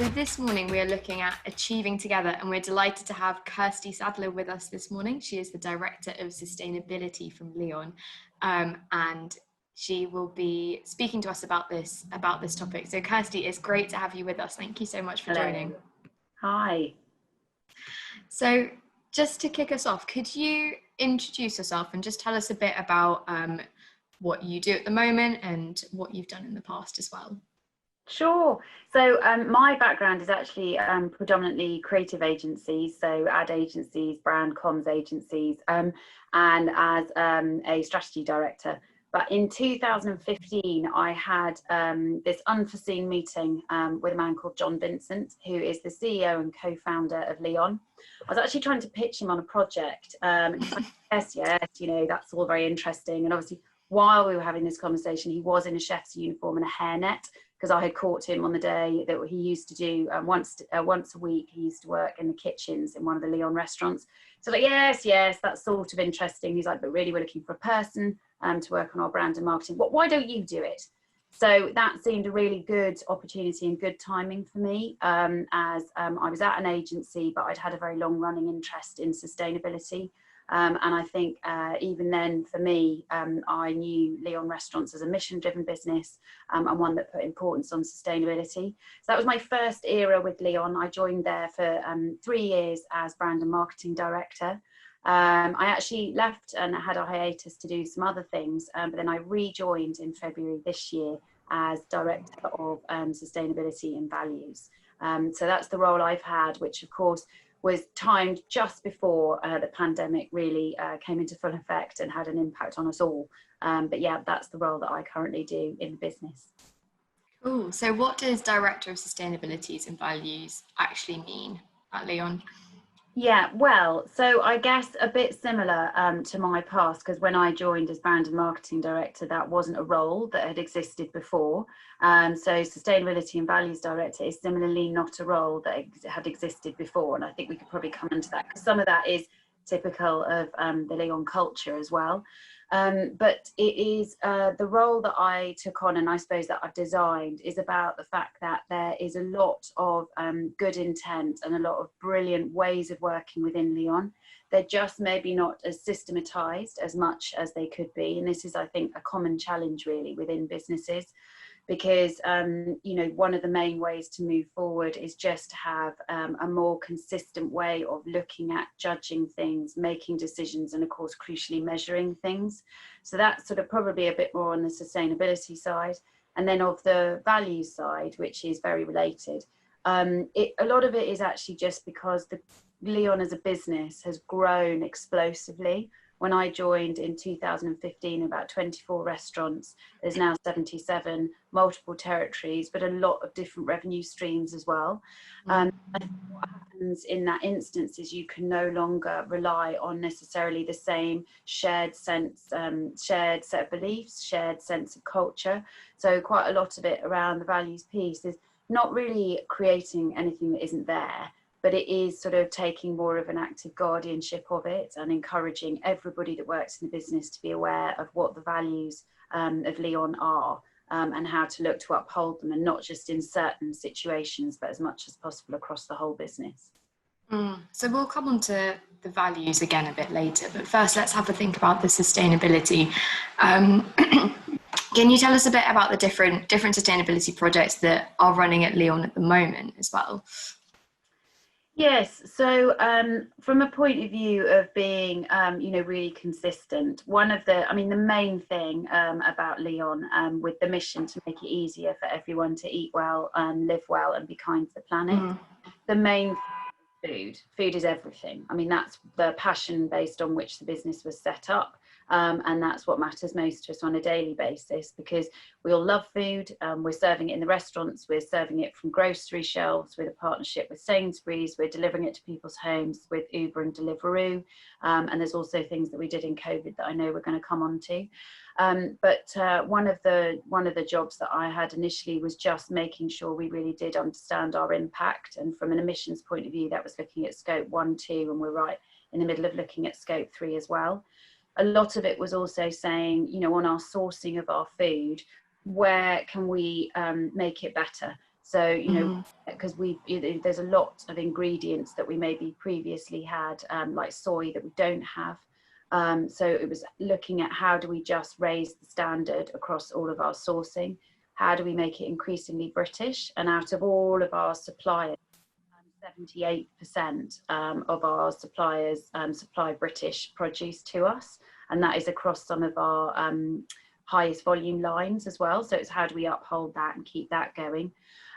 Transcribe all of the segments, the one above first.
So this morning we are looking at achieving together, and we're delighted to have Kirsty Sadler with us this morning. She is the Director of Sustainability from Leon, and she will be speaking to us about this topic. So Kirsty, it's great to have you with us. Thank you so much for joining. Hi. So just to kick us off, could you introduce yourself and just tell us a bit about what you do at the moment and what you've done in the past as well? Sure. So my background is actually predominantly creative agencies, so ad agencies, brand comms agencies, and as a strategy director. But in 2015, I had this unforeseen meeting with a man called John Vincent, who is the CEO and co-founder of Leon. I was actually trying to pitch him on a project. He's like, yes, you know, that's all very interesting. And obviously, while we were having this conversation, he was in a chef's uniform and a hairnet, because I had caught him on the day that he used to do once a week. He used to work in the kitchens in one of the Leon restaurants. So like, yes, that's sort of interesting. He's like, but really we're looking for a person to work on our brand and marketing. Why don't you do it? So that seemed a really good opportunity and good timing for me, as I was at an agency, but I'd had a very long running interest in sustainability. And I think even then, for me, I knew Leon Restaurants as a mission-driven business and one that put importance on sustainability. So that was my first era with Leon. I joined there for 3 years as brand and marketing director. I actually left and had a hiatus to do some other things, but then I rejoined in February this year as director of sustainability and values. So that's the role I've had, which of course was timed just before the pandemic really came into full effect and had an impact on us all. But yeah, that's the role that I currently do in the business. Cool. So what does Director of Sustainability and Values actually mean at Leon? Yeah, well, so I guess a bit similar to my past, because when I joined as brand and marketing director, that wasn't a role that had existed before. So sustainability and values director is similarly not a role that had existed before. And I think we could probably come into that, because some of that is typical of the Leon culture as well. But it is the role that I took on, and I suppose that I've designed, is about the fact that there is a lot of good intent and a lot of brilliant ways of working within Leon. They're just maybe not as systematized as much as they could be. And this is, I think, a common challenge really within businesses. Because, you know, one of the main ways to move forward is just to have a more consistent way of looking at judging things, making decisions, and of course, crucially measuring things. So that's sort of probably a bit more on the sustainability side. And then of the value side, which is very related, a lot of it is actually just because the Leon as a business has grown explosively. When I joined in 2015, about 24 restaurants, there's now 77, multiple territories, but a lot of different revenue streams as well. And what happens in that instance is you can no longer rely on necessarily the same shared sense, shared set of beliefs, shared sense of culture. So quite a lot of it around the values piece is not really creating anything that isn't there, but it is sort of taking more of an active guardianship of it and encouraging everybody that works in the business to be aware of what the values of Leon are and how to look to uphold them, and not just in certain situations, but as much as possible across the whole business. So we'll come on to the values again a bit later, but first let's have a think about the sustainability. Can you tell us a bit about the different sustainability projects that are running at Leon at the moment as well? Yes, so from a point of view of being, you know, really consistent, the main thing about Leon with the mission to make it easier for everyone to eat well and live well and be kind to the planet, the main food is everything. I mean, that's the passion based on which the business was set up. And that's what matters most to us on a daily basis, because we all love food. We're serving it in the restaurants, we're serving it from grocery shelves with a partnership with Sainsbury's, we're delivering it to people's homes with Uber and Deliveroo. And there's also things that we did in COVID that I know we're going to come on to. But one of the jobs that I had initially was just making sure we really did understand our impact. And from an emissions point of view, that was looking at scope 1, 2, and we're right in the middle of looking at scope 3 as well. A lot of it was also saying, you know, on our sourcing of our food, where can we make it better? So, you know, because there's a lot of ingredients that we maybe previously had, like soy, that we don't have. So it was looking at how do we just raise the standard across all of our sourcing? How do we make it increasingly British? And out of all of our suppliers, 78% of our suppliers supply British produce to us. And that is across some of our highest volume lines as well. So it's how do we uphold that and keep that going?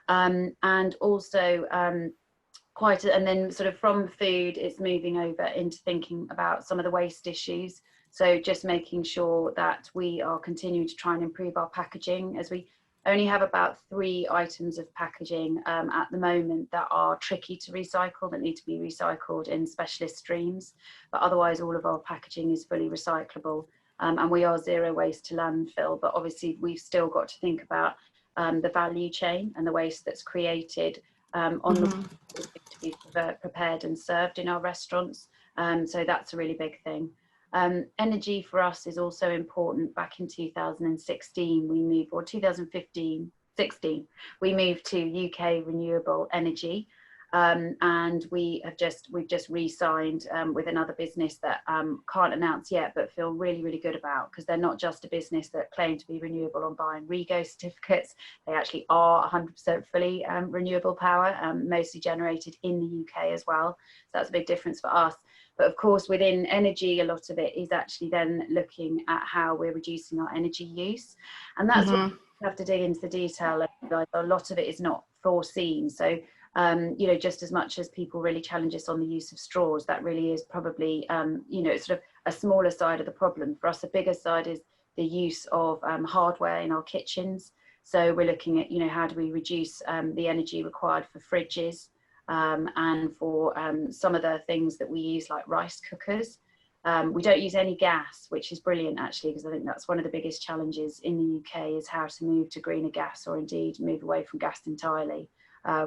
And also and then sort of from food, it's moving over into thinking about some of the waste issues. So just making sure that we are continuing to try and improve our packaging, as we only have about 3 items of packaging at the moment that are tricky to recycle, that need to be recycled in specialist streams. But otherwise, all of our packaging is fully recyclable. And we are zero waste to landfill. But obviously, we've still got to think about the value chain and the waste that's created on the to be prepared and served in our restaurants. So that's a really big thing. Energy for us is also important. Back in 2016, we moved, or 2015, 16, we moved to UK renewable energy. And we've just re-signed with another business that can't announce yet, but feel really, really good about, because they're not just a business that claim to be renewable on buying REGO certificates. They actually are 100% fully renewable power, mostly generated in the UK as well. So that's a big difference for us. But of course, within energy, a lot of it is actually then looking at how we're reducing our energy use. And that's what we have to dig into the detail. A lot of it is not foreseen. So you know, just as much as people really challenge us on the use of straws, that really is probably, you know, sort of a smaller side of the problem. For us, the bigger side is the use of hardware in our kitchens. So we're looking at, you know, how do we reduce the energy required for fridges and for some of the things that we use, like rice cookers. We don't use any gas, which is brilliant, actually, because I think that's one of the biggest challenges in the UK, is how to move to greener gas, or indeed move away from gas entirely.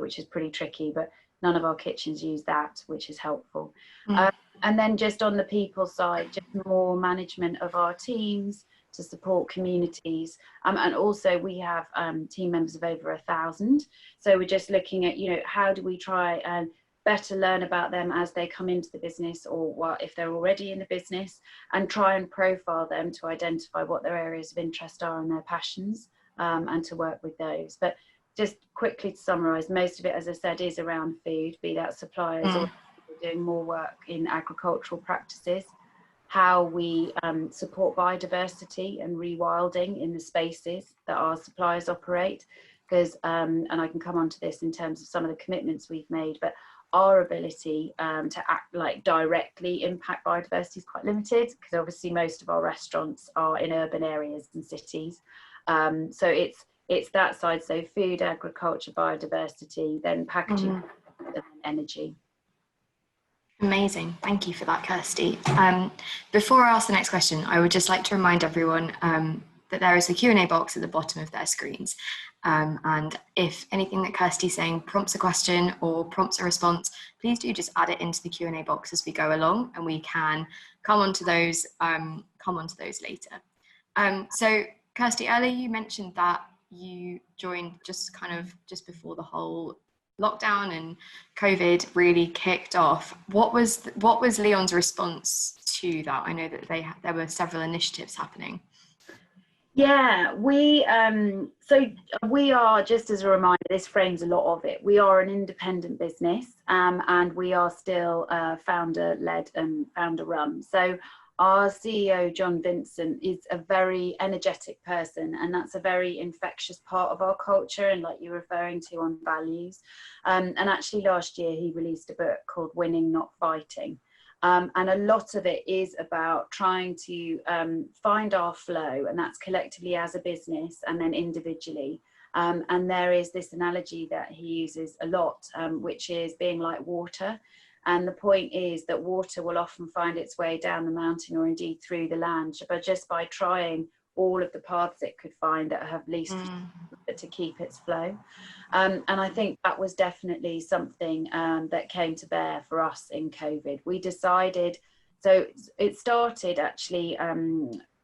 Which is pretty tricky, but none of our kitchens use that, which is helpful. And then just on the people side, just more management of our teams to support communities. And also we have team members of over 1,000. So we're just looking at, you know, how do we try and better learn about them as they come into the business, or if they're already in the business, and try and profile them to identify what their areas of interest are and their passions, and to work with those. But just quickly to summarise, most of it, as I said, is around food, be that suppliers or doing more work in agricultural practices, how we support biodiversity and rewilding in the spaces that our suppliers operate, because, and I can come on to this in terms of some of the commitments we've made, but our ability to act like directly impact biodiversity is quite limited, because obviously most of our restaurants are in urban areas and cities. So it's that side, so food, agriculture, biodiversity, then packaging, and energy. Amazing. Thank you for that, Kirsty. Before I ask the next question, I would just like to remind everyone that there is a Q&A box at the bottom of their screens. And if anything that Kirsty's saying prompts a question or prompts a response, please do just add it into the Q&A box as we go along, and we can come on to those later. So Kirsty, earlier you mentioned that you joined just before the whole lockdown and COVID really kicked off. What was Leon's response to that? I know that there were several initiatives happening. Yeah, so we are, just as a reminder, this frames a lot of it. We are an independent business, and we are still founder-led and founder-run. So our CEO, John Vincent, is a very energetic person, and that's a very infectious part of our culture, and like you're referring to on values. And actually last year he released a book called Winning, Not Fighting. And a lot of it is about trying to find our flow, and that's collectively as a business and then individually. And there is this analogy that he uses a lot, which is being like water. And the point is that water will often find its way down the mountain, or indeed through the land, but just by trying all of the paths it could find that have least to keep its flow. And I think that was definitely something that came to bear for us in COVID. We decided, so it started actually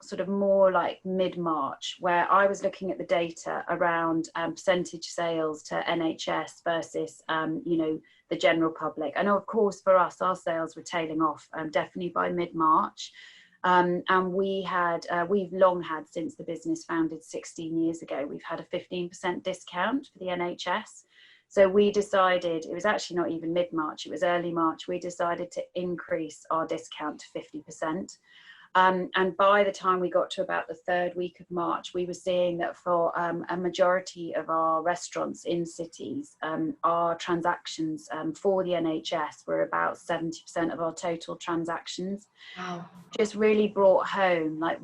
sort of more like mid-March, where I was looking at the data around percentage sales to NHS versus, you know, the general public. And of course, for us, our sales were tailing off definitely by mid-March. And we've long had, since the business founded 16 years ago, we've had a 15% discount for the NHS. So we decided, it was actually not even mid-March, it was early March, we decided to increase our discount to 50%. And by the time we got to about the third week of March, we were seeing that for a majority of our restaurants in cities, our transactions for the NHS were about 70% of our total transactions. Wow. Just really brought home, like,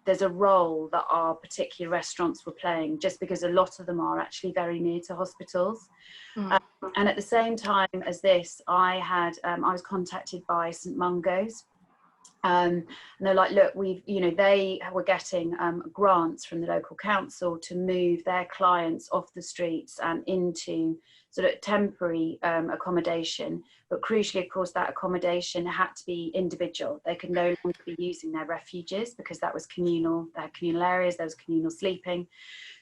there's a role that our particular restaurants were playing, just because a lot of them are actually very near to hospitals. And at the same time as this, I was contacted by St Mungo's. And they're like, look, they were getting grants from the local council to move their clients off the streets and into sort of temporary accommodation. But crucially, of course, that accommodation had to be individual. They could no longer be using their refuges, because that was communal. They had communal areas, there was communal sleeping.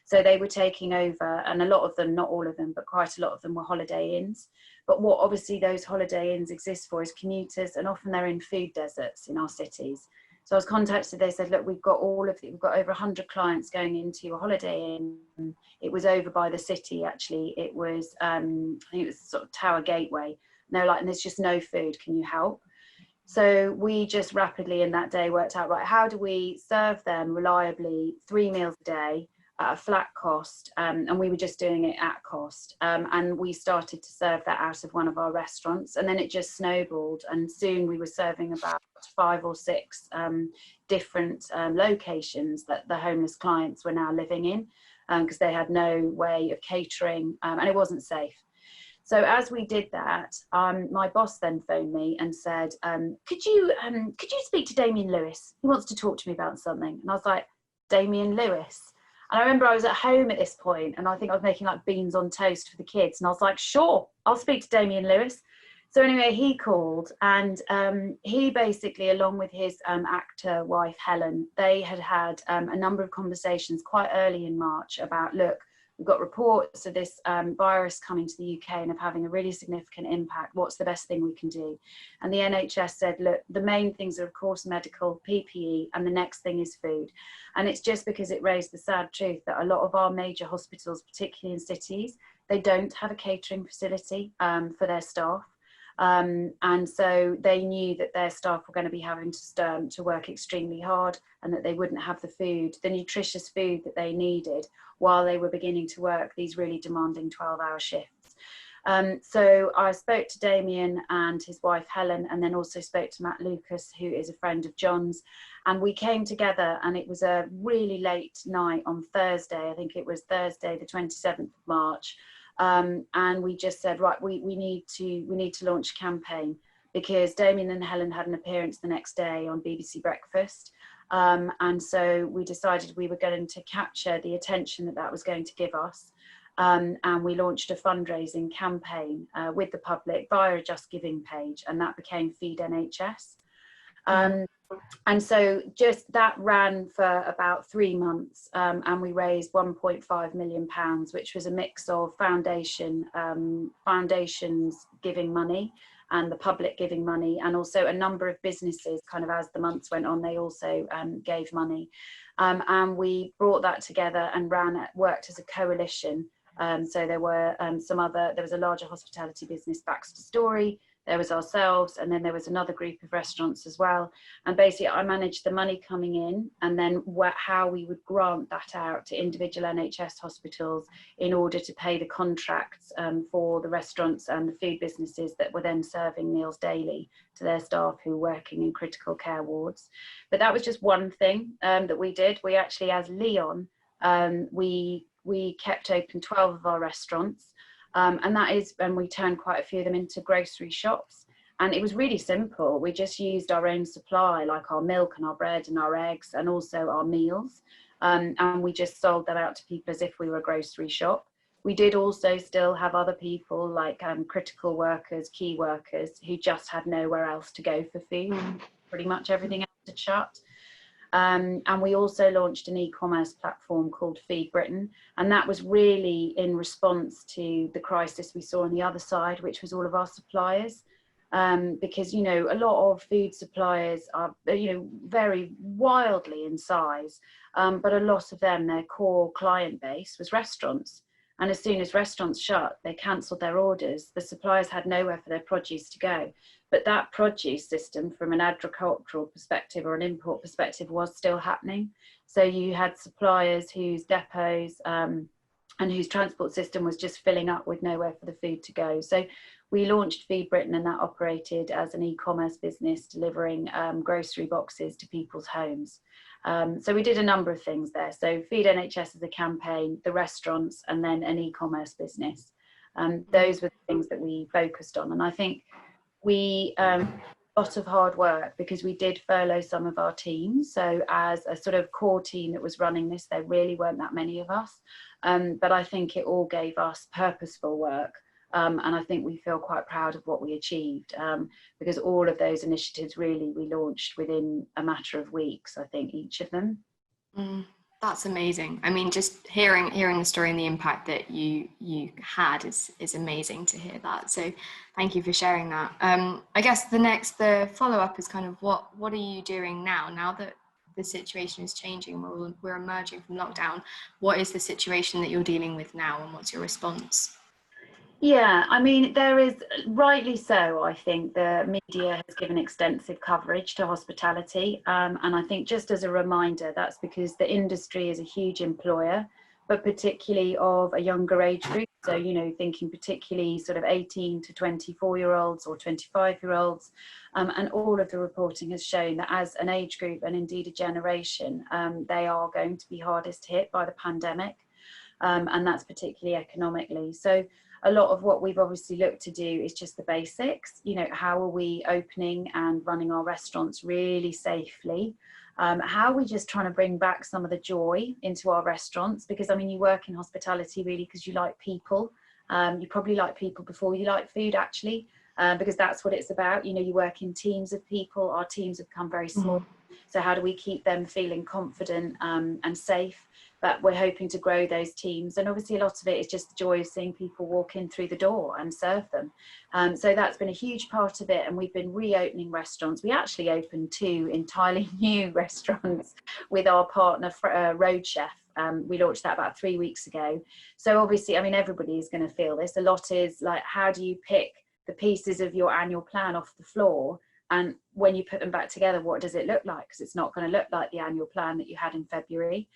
So they were taking over, and a lot of them, not all of them, but quite a lot of them were holiday inns. But what obviously those holiday inns exist for is commuters, and often they're in food deserts in our cities. So I was contacted, they said, look, we've got over 100 clients going into a holiday inn. It was over by the city, actually. It was, I think it was sort of Tower Gateway. And they're like, and there's just no food, can you help? So we just rapidly in that day worked out, right, how do we serve them reliably 3 meals a day at a flat cost, and we were just doing it at cost, and we started to serve that out of one of our restaurants, and then it just snowballed, and soon we were serving about 5 or 6 different locations that the homeless clients were now living in, because they had no way of catering, and it wasn't safe. So as we did that, my boss then phoned me and said, could you speak to Damien Lewis? He wants to talk to me about something. And I was like, Damien Lewis? And I remember I was at home at this point, and I think I was making like beans on toast for the kids. And I was like, sure, I'll speak to Damien Lewis. So anyway, he called, and he basically, along with his actor wife, Helen, they had a number of conversations quite early in March about, look, we've got reports of this virus coming to the UK and of having a really significant impact. What's the best thing we can do? And the NHS said, look, the main things are, of course, medical, PPE, and the next thing is food. And it's just because it raised the sad truth that a lot of our major hospitals, particularly in cities, they don't have a catering facility for their staff. And so they knew that their staff were going to be having to work extremely hard, and that they wouldn't have the food, the nutritious food that they needed, while they were beginning to work these really demanding 12-hour shifts. So I spoke to Damien and his wife Helen, and then also spoke to Matt Lucas, who is a friend of John's, and we came together, and it was a really late night on Thursday. I think it was Thursday the 27th of March. And we just said, right, we need to launch a campaign, because Damien and Helen had an appearance the next day on BBC Breakfast, and so we decided we were going to capture the attention that was going to give us, and we launched a fundraising campaign with the public via a Just Giving page, and that became Feed NHS. And so just that ran for about 3 months, and we raised £1.5 million, which was a mix of foundations giving money and the public giving money, and also a number of businesses, kind of as the months went on, they also gave money. And we brought that together and worked as a coalition. So there were there was a larger hospitality business, Baxter Story, there was ourselves, and then there was another group of restaurants as well. And basically I managed the money coming in, and then how we would grant that out to individual NHS hospitals in order to pay the contracts for the restaurants and the food businesses that were then serving meals daily to their staff who were working in critical care wards. But that was just one thing that we did. We actually, as Leon, we kept open 12 of our restaurants. And we turned quite a few of them into grocery shops. And it was really simple. We just used our own supply, like our milk and our bread and our eggs, and also our meals. And we just sold that out to people as if we were a grocery shop. We did also still have other people, like critical workers, key workers, who just had nowhere else to go for food. Pretty much everything else had shut. And we also launched an e-commerce platform called Feed Britain, and that was really in response to the crisis we saw on the other side, which was all of our suppliers. Because, you know, a lot of food suppliers are, you know, very wildly in size, but a lot of them, their core client base was restaurants. And as soon as restaurants shut, they cancelled their orders. The suppliers had nowhere for their produce to go. But that produce system, from an agricultural perspective or an import perspective, was still happening. So you had suppliers whose depots and whose transport system was just filling up with nowhere for the food to go. So we launched Feed Britain, and that operated as an e-commerce business delivering grocery boxes to people's homes. So we did a number of things there. So Feed NHS as a campaign, the restaurants, and then an e-commerce business. Those were the things that we focused on. And I think we a lot of hard work, because we did furlough some of our teams. So as a sort of core team that was running this, there really weren't that many of us. But I think it all gave us purposeful work. And I think we feel quite proud of what we achieved, because all of those initiatives really we launched within a matter of weeks, I think, each of them. That's amazing. I mean, just hearing the story and the impact that you had is amazing to hear that. So thank you for sharing that. I guess the follow-up is kind of what are you doing now that the situation is changing, we're emerging from lockdown? What is the situation that you're dealing with now, and what's your response? Yeah, I mean, there is, rightly so, I think the media has given extensive coverage to hospitality. And I think, just as a reminder, that's because the industry is a huge employer, but particularly of a younger age group. So, you know, thinking particularly sort of 18 to 24-year-olds or 25-year-olds. And all of the reporting has shown that as an age group, and indeed a generation, they are going to be hardest hit by the pandemic. And that's particularly economically. So a lot of what we've obviously looked to do is just the basics. You know, how are we opening and running our restaurants really safely? How are we just trying to bring back some of the joy into our restaurants? Because, I mean, you work in hospitality really because you like people. You probably like people before you like food, actually, because that's what it's about. You know, you work in teams of people. Our teams have become very small. So how do we keep them feeling confident and safe? But we're hoping to grow those teams. And obviously a lot of it is just the joy of seeing people walk in through the door and serve them. So that's been a huge part of it. And we've been reopening restaurants. We actually opened 2 entirely new restaurants with our partner, Road Chef. We launched that about 3 weeks ago. So obviously, I mean, everybody is going to feel this. A lot is like, how do you pick the pieces of your annual plan off the floor? And when you put them back together, what does it look like? Because it's not going to look like the annual plan that you had in February.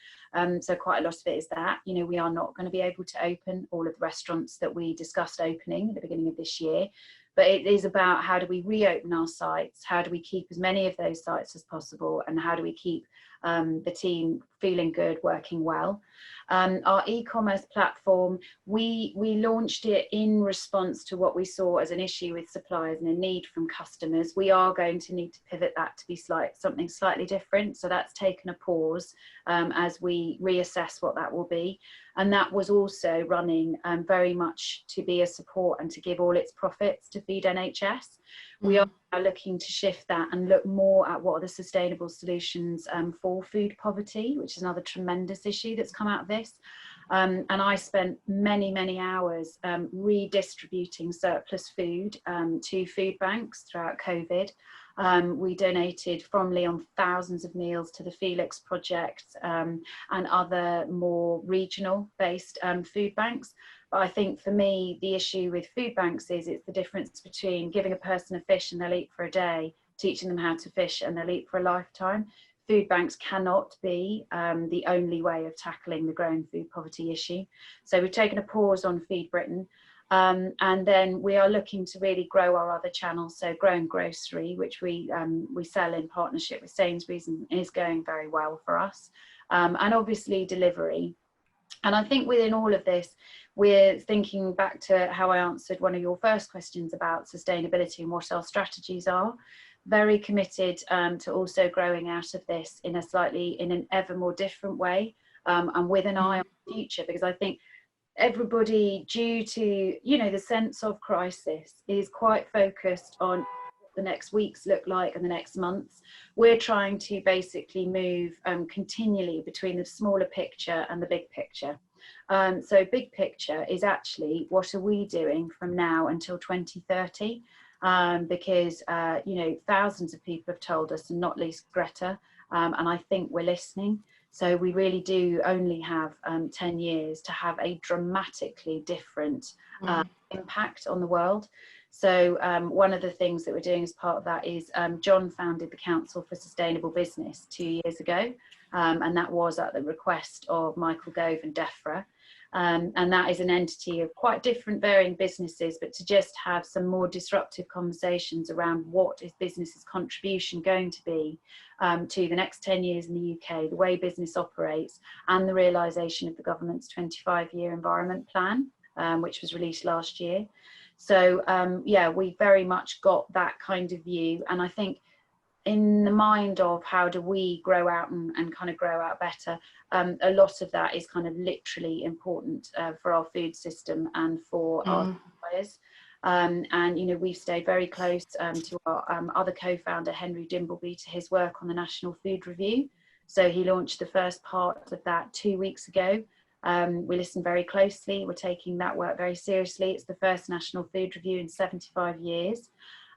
So quite a lot of it is that, you know, we are not going to be able to open all of the restaurants that we discussed opening at the beginning of this year. But it is about, how do we reopen our sites? How do we keep as many of those sites as possible? And how do we keep the team feeling good, working well? Our e-commerce platform, we launched it in response to what we saw as an issue with suppliers and a need from customers. We are going to need to pivot that to be something slightly different. So that's taken a pause as we reassess what that will be. And that was also running very much to be a support and to give all its profits to Feed NHS. We are looking to shift that and look more at what are the sustainable solutions for food poverty, which is another tremendous issue that's come out of this. And I spent many hours redistributing surplus food to food banks throughout COVID. We donated from Lyon thousands of meals to the Felix Project and other more regional based food banks. But I think for me, the issue with food banks is it's the difference between giving a person a fish and they'll eat for a day, teaching them how to fish and they'll eat for a lifetime. Food banks cannot be the only way of tackling the growing food poverty issue. So we've taken a pause on Feed Britain. And then we are looking to really grow our other channels. So growing grocery, which we sell in partnership with Sainsbury's and is going very well for us. And obviously delivery. And I think within all of this, we're thinking back to how I answered one of your first questions about sustainability and what our strategies are. Very committed to also growing out of this in an ever more different way, and with an eye on the future, because I think everybody, due to, you know, the sense of crisis, is quite focused on what the next weeks look like and the next months. We're trying to basically move continually between the smaller picture and the big picture. So big picture is actually, what are we doing from now until 2030? Because, you know, thousands of people have told us, and not least Greta, and I think we're listening. So we really do only have 10 years to have a dramatically different impact on the world. So one of the things that we're doing as part of that is John founded the Council for Sustainable Business 2 years ago, and that was at the request of Michael Gove and DEFRA. And that is an entity of quite different varying businesses, but to just have some more disruptive conversations around what is business's contribution going to be to the next 10 years in the UK, the way business operates, and the realisation of the government's 25-year environment plan, which was released last year. So yeah, we very much got that kind of view. And I think in the mind of how do we grow out and kind of grow out better, a lot of that is kind of literally important for our food system and for our suppliers. And, you know, we've stayed very close to our other co-founder, Henry Dimbleby, to his work on the National Food Review. So he launched the first part of that 2 weeks ago. We listen very closely. We're taking that work very seriously. It's the first National Food Review in 75 years.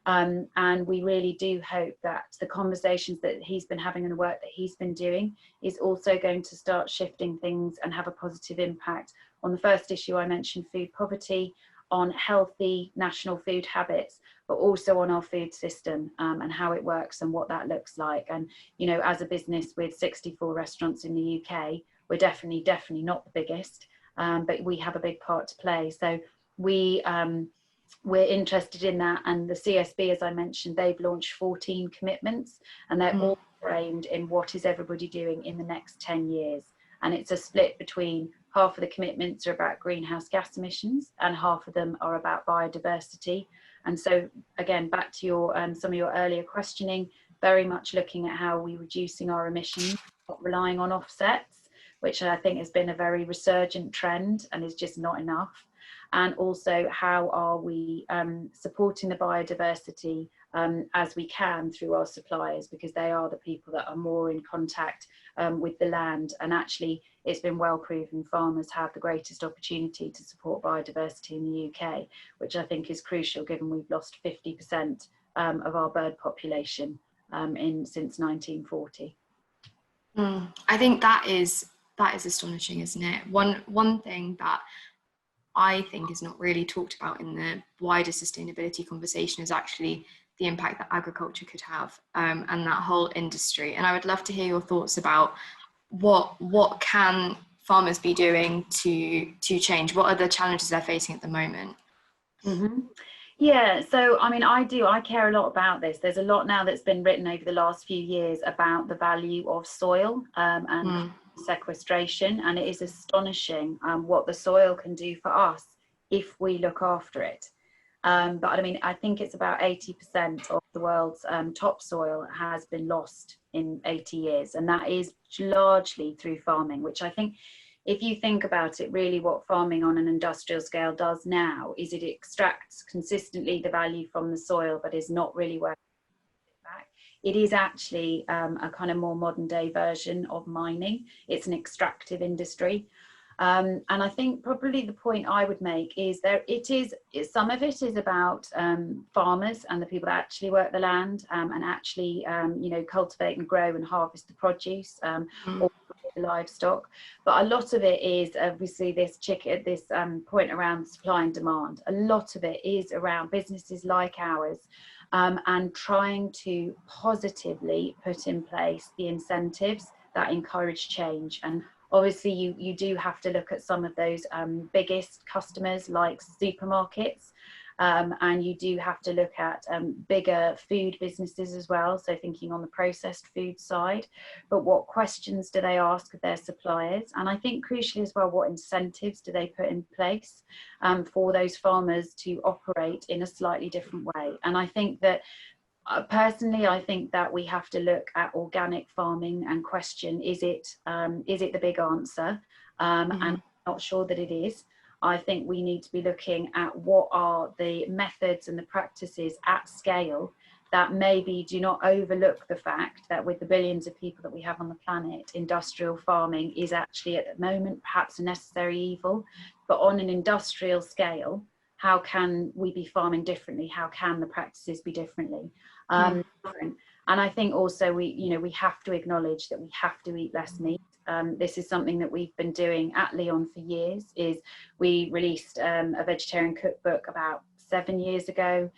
And we really do hope that the conversations that he's been having and the work that he's been doing is also going to start shifting things and have a positive impact on the first issue I mentioned, food poverty, on healthy national food habits, but also on our food system and how it works and what that looks like. And, you know, as a business with 64 restaurants in the UK, we're definitely not the biggest, but we have a big part to play. So we're interested in that. And the CSB, as I mentioned, they've launched 14 commitments, and they're all framed in what is everybody doing in the next 10 years. And it's a split between half of the commitments are about greenhouse gas emissions and half of them are about biodiversity. And so again, back to your some of your earlier questioning, very much looking at how we're reducing our emissions, not relying on offsets, which I think has been a very resurgent trend and is just not enough. And also how are we supporting the biodiversity as we can through our suppliers, because they are the people that are more in contact with the land. And actually it's been well proven farmers have the greatest opportunity to support biodiversity in the UK, which I think is crucial given we've lost 50% of our bird population since 1940. I think that is astonishing, isn't it? One thing that I think is not really talked about in the wider sustainability conversation is actually the impact that agriculture could have and that whole industry. And I would love to hear your thoughts about what can farmers be doing to change? What are the challenges they're facing at the moment? Yeah, so I mean, I care a lot about this. There's a lot now that's been written over the last few years about the value of soil and sequestration, and it is astonishing what the soil can do for us if we look after it. But I mean, I think it's about 80% of the world's topsoil has been lost in 80 years, and that is largely through farming, which I think, if you think about it, really what farming on an industrial scale does now is it extracts consistently the value from the soil, but is not really working it back. It is actually a kind of more modern day version of mining. It's an extractive industry. And I think probably the point I would make is some of it is about farmers and the people that actually work the land and actually, you know, cultivate and grow and harvest the produce or the livestock. But a lot of it is obviously this point around supply and demand. A lot of it is around businesses like ours and trying to positively put in place the incentives that encourage change. And obviously, you do have to look at some of those biggest customers like supermarkets, and you do have to look at bigger food businesses as well, so thinking on the processed food side. But what questions do they ask of their suppliers? And I think crucially as well, what incentives do they put in place for those farmers to operate in a slightly different way? And I think that personally, I think that we have to look at organic farming and question, is it the big answer? And I'm not sure that it is. I think we need to be looking at what are the methods and the practices at scale that maybe do not overlook the fact that with the billions of people that we have on the planet, industrial farming is actually at the moment perhaps a necessary evil. But on an industrial scale, how can we be farming differently? How can the practices be differently? Different? And I think also we have to acknowledge that we have to eat less meat. This is something that we've been doing at Leon for years. Is we released a vegetarian cookbook about 7 years ago.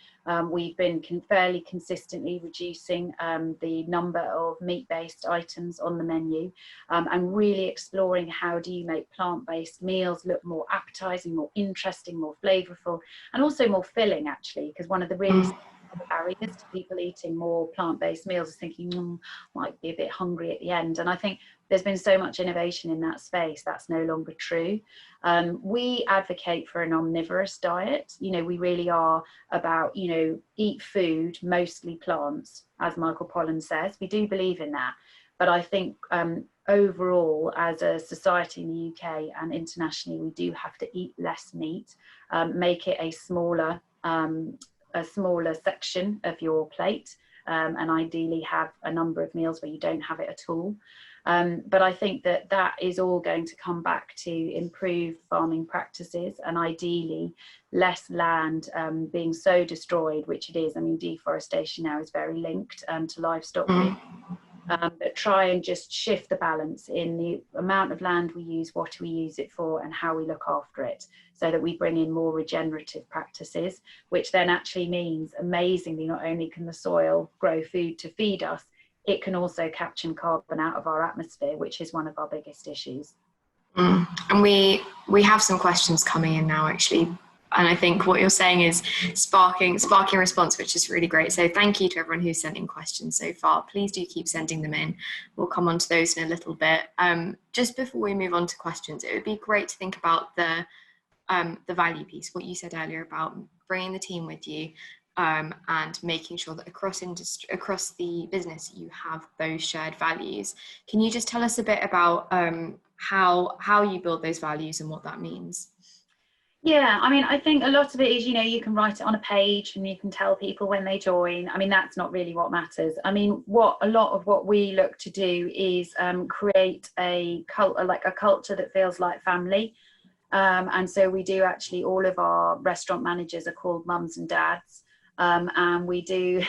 We've been fairly consistently reducing the number of meat-based items on the menu, and really exploring how do you make plant-based meals look more appetizing, more interesting, more flavorful, and also more filling, actually, because one of the really barriers to people eating more plant-based meals is thinking, might be a bit hungry at the end. And I think there's been so much innovation in that space that's no longer true. We advocate for an omnivorous diet. We really are about, eat food, mostly plants, as Michael Pollan says. We do believe in that. But I think overall, as a society in the UK and internationally, we do have to eat less meat, make it a smaller section of your plate, and ideally have a number of meals where you don't have it at all. But I think that is all going to come back to improved farming practices, and ideally less land being so destroyed, which it is. I mean, deforestation now is very linked to livestock. But try and just shift the balance in the amount of land we use, what we use it for, and how we look after it, so that we bring in more regenerative practices, which then actually means, amazingly, not only can the soil grow food to feed us, it can also capture carbon out of our atmosphere, which is one of our biggest issues. And we have some questions coming in now, actually. And I think what you're saying is sparking a response, which is really great. So thank you to everyone who's sent in questions so far. Please do keep sending them in. We'll come on to those in a little bit. Just before we move on to questions, it would be great to think about the value piece, what you said earlier about bringing the team with you, and making sure that across the business you have those shared values. Can you just tell us a bit about how you build those values and what that means? Yeah, I mean, I think a lot of it is, you can write it on a page and you can tell people when they join. I mean, that's not really what matters. I mean, a lot of what we look to do is create a culture that feels like family. And so we do actually, all of our restaurant managers are called mums and dads. And we do,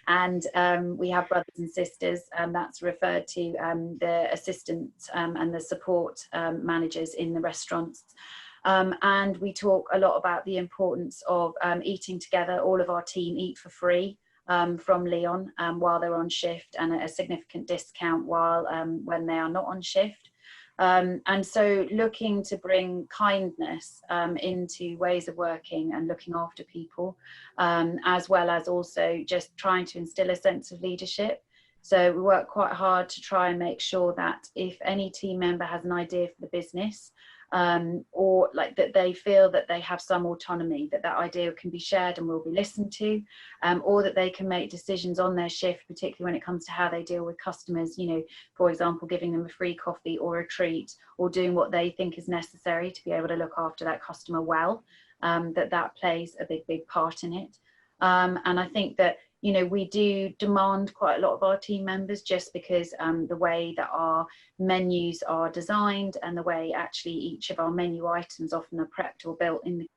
and we have brothers and sisters, and that's referred to the assistants and the support managers in the restaurants. And we talk a lot about the importance of eating together. All of our team eat for free from Leon while they're on shift, and at a significant discount while when they are not on shift. And so looking to bring kindness into ways of working and looking after people, as well as also just trying to instill a sense of leadership. So we work quite hard to try and make sure that if any team member has an idea for the business, or like that they feel that they have some autonomy, that idea can be shared and will be listened to, or that they can make decisions on their shift, particularly when it comes to how they deal with customers, for example, giving them a free coffee or a treat, or doing what they think is necessary to be able to look after that customer well, that plays a big part in it. And I think that we do demand quite a lot of our team members, just because the way that our menus are designed and the way actually each of our menu items often are prepped or built in,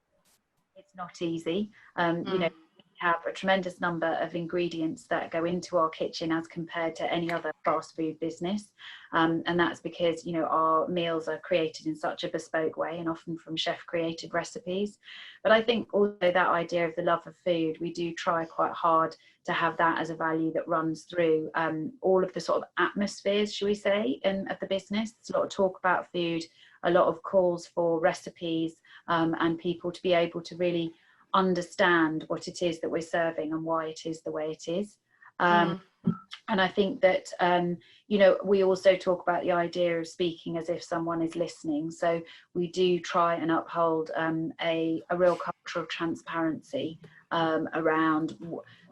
it's not easy. We have a tremendous number of ingredients that go into our kitchen as compared to any other fast food business. And that's because, our meals are created in such a bespoke way and often from chef created recipes. But I think also that idea of the love of food, we do try quite hard to have that as a value that runs through all of the sort of atmospheres, shall we say, of the business. There's a lot of talk about food, a lot of calls for recipes, and people to be able to really understand what it is that we're serving and why it is the way it is. And I think that, we also talk about the idea of speaking as if someone is listening. So we do try and uphold a real culture of transparency around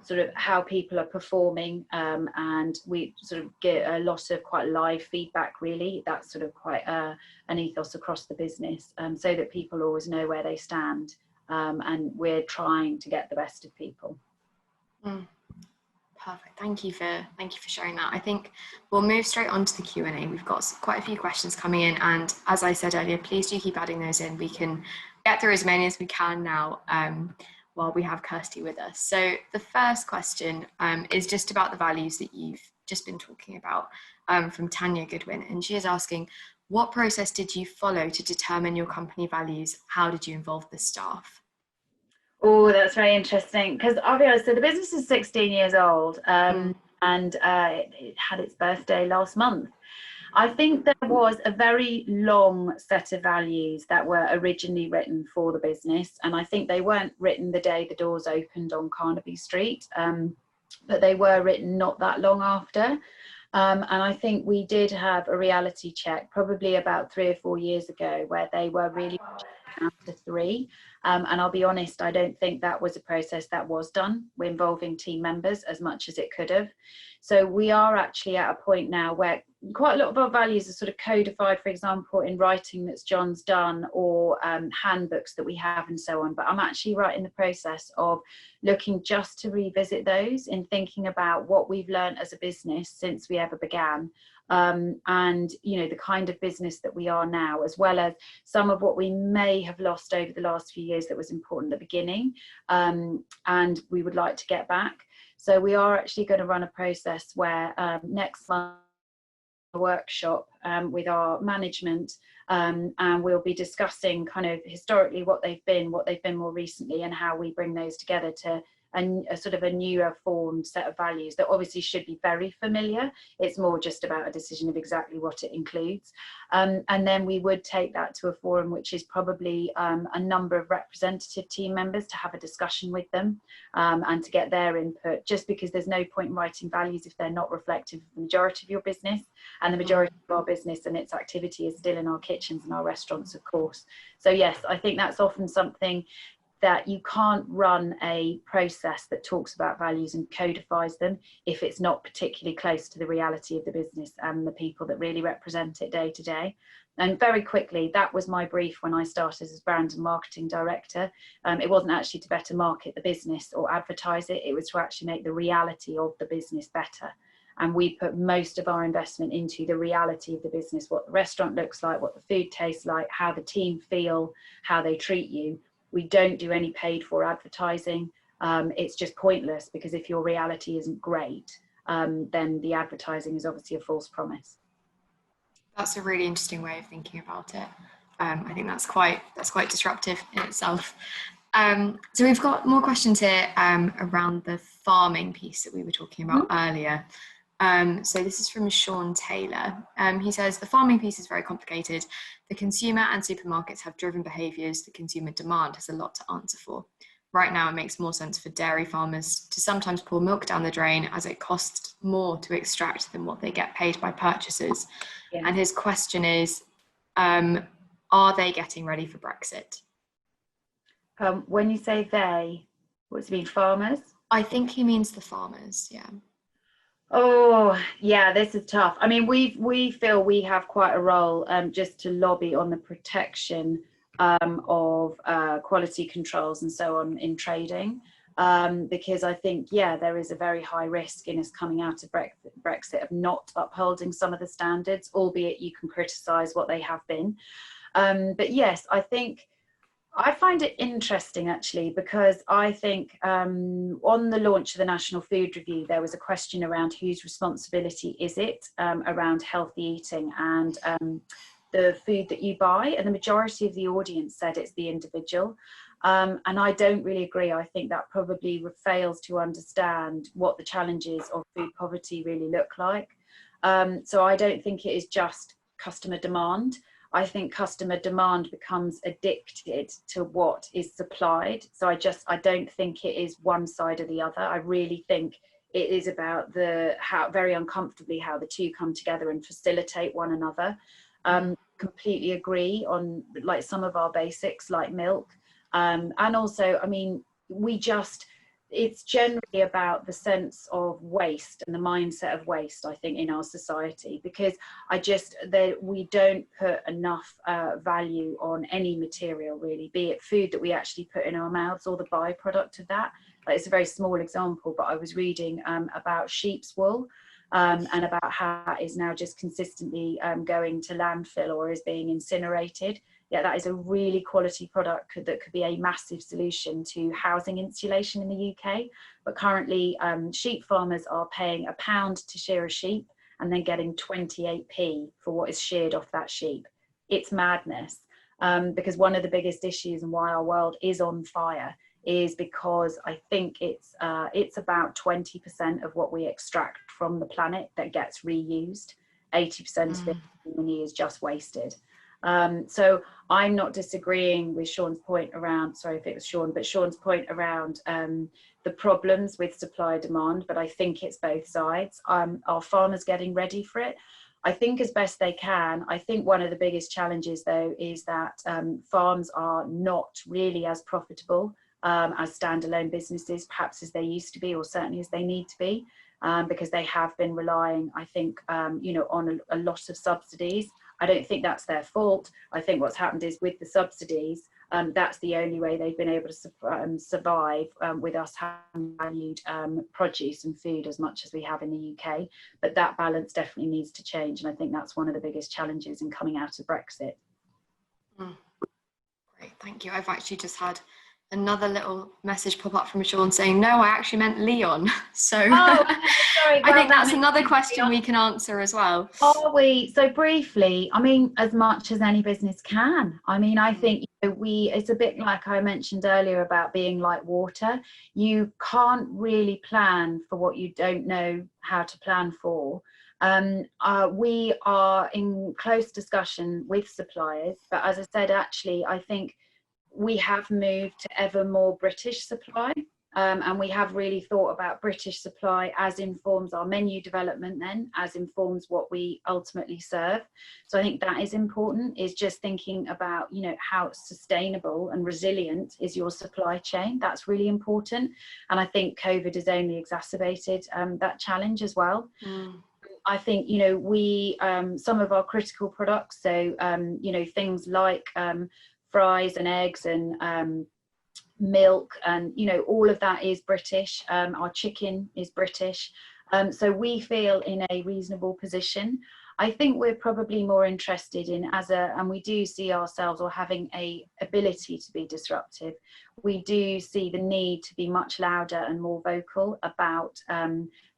sort of how people are performing, and we sort of get a lot of quite live feedback, really. That's sort of quite an ethos across the business, so that people always know where they stand. And we're trying to get the best of people. Perfect. Thank you for sharing that. I think we'll move straight on to the Q&A. We've got quite a few questions coming in, and as I said earlier, please do keep adding those in. We can get through as many as we can now while we have Kirsty with us. So the first question is just about the values that you've just been talking about from Tanya Goodwin, and she is asking, what process did you follow to determine your company values? How did you involve the staff? Oh, that's very interesting, because I'll be honest, so the business is 16 years old, and it had its birthday last month. I think there was a very long set of values that were originally written for the business, and I think they weren't written the day the doors opened on Carnaby Street, but they were written not that long after. And I think we did have a reality check probably about 3 or 4 years ago where they were really down to 3. And I'll be honest, I don't think that was a process that was done involving team members as much as it could have. So we are actually at a point now where quite a lot of our values are sort of codified, for example, in writing that John's done, or handbooks that we have and so on. But I'm actually right in the process of looking just to revisit those in thinking about what we've learned as a business since we ever began. And the kind of business that we are now, as well as some of what we may have lost over the last few years that was important at the beginning, and we would like to get back. So we are actually going to run a process where next month, a workshop with our management, and we'll be discussing kind of historically what they've been more recently, and how we bring those together to a sort of a newer formed set of values that obviously should be very familiar. It's more just about a decision of exactly what it includes. And then we would take that to a forum, which is probably a number of representative team members, to have a discussion with them and to get their input, just because there's no point in writing values if they're not reflective of the majority of your business, and the majority of our business and its activity is still in our kitchens and our restaurants, of course. So yes, I think that's often something that you can't run a process that talks about values and codifies them if it's not particularly close to the reality of the business and the people that really represent it day to day. And very quickly, that was my brief when I started as brand and marketing director. It wasn't actually to better market the business or advertise it, it was to actually make the reality of the business better. And we put most of our investment into the reality of the business, what the restaurant looks like, what the food tastes like, how the team feel, how they treat you. We don't do any paid for advertising. It's just pointless, because if your reality isn't great, then the advertising is obviously a false promise. That's a really interesting way of thinking about it. I think that's quite disruptive in itself. So we've got more questions here around the farming piece that we were talking about earlier. So this is from Sean Taylor. He says, the farming piece is very complicated. The consumer and supermarkets have driven behaviours. The consumer demand has a lot to answer for. Right now, it makes more sense for dairy farmers to sometimes pour milk down the drain, as it costs more to extract than what they get paid by purchasers. Yeah. And his question is, are they getting ready for Brexit? When you say they, what does it mean, farmers? I think he means the farmers, yeah. Oh, yeah, this is tough. I mean, we feel we have quite a role just to lobby on the protection of quality controls and so on in trading, because I think, yeah, there is a very high risk in us coming out of Brexit of not upholding some of the standards, albeit you can criticise what they have been. But yes, I find it interesting, actually, because I think on the launch of the National Food Review, there was a question around whose responsibility is it around healthy eating and the food that you buy, and the majority of the audience said it's the individual. And I don't really agree. I think that probably fails to understand what the challenges of food poverty really look like. So I don't think it is just customer demand. I think customer demand becomes addicted to what is supplied. So I don't think it is one side or the other. I really think it is about very uncomfortably how the two come together and facilitate one another. Completely agree on like some of our basics like milk. And also, I mean, it's generally about the sense of waste and the mindset of waste, I think, in our society, because we don't put enough value on any material, really, be it food that we actually put in our mouths or the byproduct of that. like, it's a very small example, but I was reading about sheep's wool, and about how that is now just consistently going to landfill or is being incinerated. Yeah, that is a really quality product that could be a massive solution to housing insulation in the UK. But currently, sheep farmers are paying £1 to shear a sheep and then getting 28p for what is sheared off that sheep. It's madness, because one of the biggest issues and why our world is on fire is because I think it's about 20% of what we extract from the planet that gets reused. 80% of it is just wasted. So I'm not disagreeing with Sean's point around, sorry if it was Sean, but Sean's point around the problems with supply demand, but I think it's both sides. Are farmers getting ready for it? I think as best they can. I think one of the biggest challenges though is that farms are not really as profitable as standalone businesses, perhaps as they used to be, or certainly as they need to be, because they have been relying, I think, on a lot of subsidies. I don't think that's their fault. I think what's happened is with the subsidies, that's the only way they've been able to survive with us having valued produce and food as much as we have in the UK. But that balance definitely needs to change. And I think that's one of the biggest challenges in coming out of Brexit. Great, thank you. I've actually just had another little message pop up from Sean saying, no, I actually meant Leon. So sorry, I think that's another question we can answer as well. Are we? So briefly, I mean, as much as any business can. I mean, I think it's a bit like I mentioned earlier about being like water. You can't really plan for what you don't know how to plan for. We are in close discussion with suppliers, but as I said, actually, I think we have moved to ever more British supply, and we have really thought about British supply as informs our menu development then, as informs what we ultimately serve. So I think that is important, is just thinking about, how sustainable and resilient is your supply chain. That's really important. And I think COVID has only exacerbated that challenge as well. I think, we, some of our critical products, so, things like fries and eggs and milk and all of that is British. Our chicken is British, so we feel in a reasonable position. I think we're probably more interested in and we do see ourselves or having a ability to be disruptive. We do see the need to be much louder and more vocal about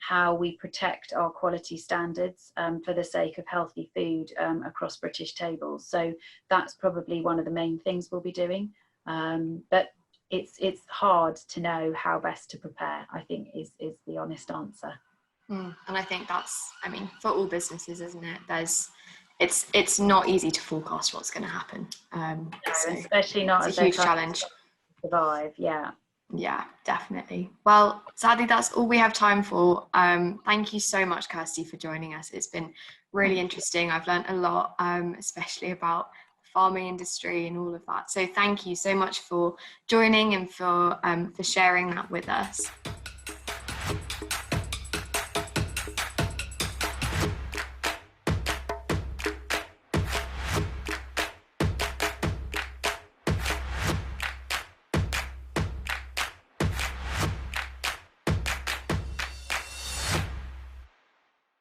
how we protect our quality standards for the sake of healthy food across British tables. So that's probably one of the main things we'll be doing. But it's hard to know how best to prepare, I think is the honest answer. And I think that's, for all businesses, isn't it? It's not easy to forecast what's going to happen. So especially not it's a huge challenge. Survive, yeah. Yeah, definitely. Well, sadly, that's all we have time for. Thank you so much, Kirsty, for joining us. It's been really interesting. I've learned a lot, especially about the farming industry and all of that. So thank you so much for joining and for sharing that with us.